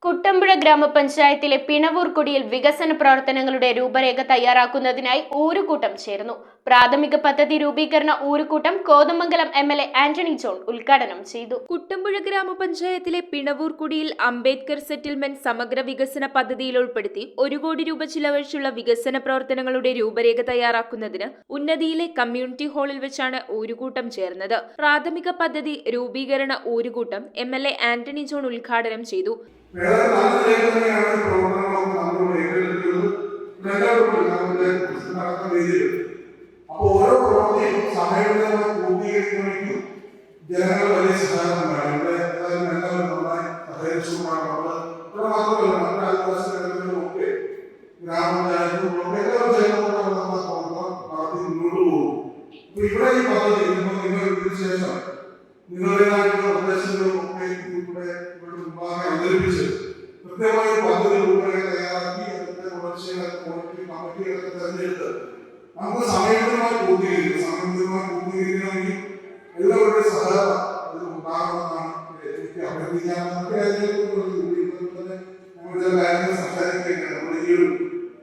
കുട്ടമ്പുഴ ഗ്രാമപഞ്ചായത്തിലെ പിണവൂർക്കുടിയിൽ വികസന പ്രവർത്തനങ്ങളുടെ രൂപരേഖ തയ്യാറാക്കുന്നതിനായി ഊരുകൂട്ടം ചേർന്നു. പ്രാഥമിക പദ്ധതി രൂപീകരണ ഊരുകൂട്ടം കോതമംഗലം MLA ആന്റണി ജോൺ ഉദ്ഘാടനം ചെയ്തു. കുട്ടമ്പുഴ ഗ്രാമപഞ്ചായത്തിലെ പിണവൂർക്കുടിയിൽ അംബേദ്കർ സെറ്റിൽമെന്റ് സമഗ്ര വികസന പദ്ധതിയിൽ ഉൾപ്പെടുത്തി 1 കോടി രൂപ ചിലവഴിച്ചുള്ള വികസന പ്രവർത്തനങ്ങളുടെ രൂപരേഖ തയ്യാറാക്കുന്നതിന് ഉന്നതിയിലെ കമ്മ്യൂണിറ്റി ഹാളിൽ വെച്ചാണ് ഊരുകൂട്ടം ചേർന്നത്. പ്രാഥമിക പദ്ധതി രൂപീകരണ ഊരുകൂട്ടം MLA ആന്റണി ജോൺ ഉദ്ഘാടനം ചെയ്തു. ഓരോ പ്രവർത്തിയും സമയബന്ധിതമായി പൂർത്തീകരിക്കണമെങ്കിൽ ജനങ്ങൾ വലിയ സഹകരണമാണ്. എല്ലാവരും നന്നായി സഹകരിച്ചുകൊണ്ടാണ് മാത്രമല്ല മറ്റു ആദിവാസി മേഖലകളിലുമൊക്കെ ഗ്രാമപഞ്ചായത്തും എല്ലാവരും ചേർന്നുകൊണ്ടാണ് നമ്മൾ നടത്തി മുന്നോട്ട് പോകും. ഇവിടെ ഈ പദ്ധതി നിങ്ങൾ ഇതിനു ശേഷം നിങ്ങളുടേതായിട്ടുള്ള നിർദ്ദേശങ്ങളും ഒക്കെ ഇവിടെ മുമ്പാകെ അവതരിപ്പിച്ച് കൃത്യമായ പദ്ധതി രൂപരേഖ തയ്യാറാക്കി അതിന്റെ തുടർച്ചയായ കമ്മിറ്റികളൊക്കെ തെരഞ്ഞെടുത്ത് നമുക്ക് സമയബന്ധിതമായി പൂർത്തീകരിക്കണമെങ്കിൽ എല്ലാവരുടെയും സഹകരണം അതിൽ ഉണ്ടാകണമെന്നാണ് എനിക്ക് അഭ്യർത്ഥിക്കാവുന്നത്. ഞങ്ങളുടെ കാര്യങ്ങൾ സംസാരിക്കുകയാണ്. നമ്മുടെ ഈ ഒരു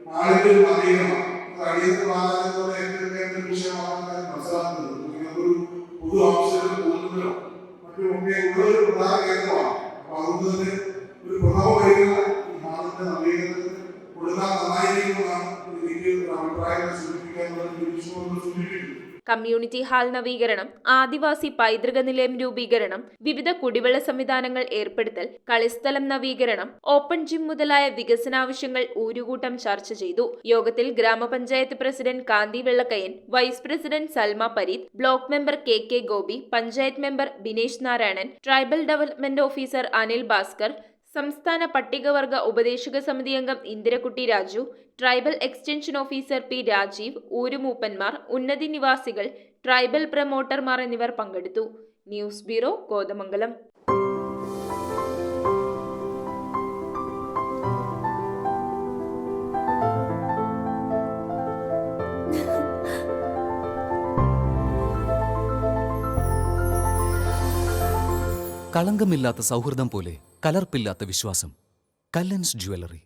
നാടിന്റെ ഒരു നവീകരണം അടിയന്തര പ്രാധാന്യത്തോടെ ഏറ്റെടുക്കേണ്ട ഒരു വിഷയമാണെന്ന് ഞാൻ മനസ്സിലാക്കുന്നത്. നിങ്ങൾക്കൊരു പൊതു ആവശ്യത്തിൽ പോകുന്നതിനോ മറ്റുമൊക്കെ ഉള്ളൊരു പ്രധാന കേന്ദ്രമാണ്. അപ്പൊ അതുകൊണ്ട് തന്നെ ഒരു പ്രഥമ പരിഗണന ഈ നാടിന്റെ നവീകരണത്തിന് കൊടുക്കാൻ നന്നായിരിക്കുമെന്നാണ് എനിക്ക് അഭിപ്രായങ്ങൾ സൂചിപ്പിക്കുന്നത്. കമ്മ്യൂണിറ്റി ഹാൾ നവീകരണം, ആദിവാസി പൈതൃക നിലയം രൂപീകരണം, വിവിധ കുടിവെള്ള സംവിധാനങ്ങൾ ഏർപ്പെടുത്തൽ, കളിസ്ഥലം നവീകരണം, ഓപ്പൺ ജിം മുതലായ വികസനാവശ്യങ്ങൾ ഊരുകൂട്ടം ചർച്ച ചെയ്തു. യോഗത്തിൽ ഗ്രാമപഞ്ചായത്ത് president Kanthi Vellakkayan, vice president Salma Pareeth, block member KK Gopi, panchayat member Binesh Narayanan, tribal development officer Anil Bhaskar, സംസ്ഥാന പട്ടികവർഗ ഉപദേശക സമിതി അംഗം Indirakutty Raju, tribal extension officer P Rajeev, ഊരുമൂപ്പന്മാർ, ഉന്നതി നിവാസികൾ, ട്രൈബൽ പ്രമോട്ടർമാർ എന്നിവർ പങ്കെടുത്തു. News bureau, Kothamangalam. കളങ്കമില്ലാത്ത സൗഹൃദം പോലെ കലർപ്പില്ലാത്ത വിശ്വാസം. കല്ലൻസ് ജ്വല്ലറി.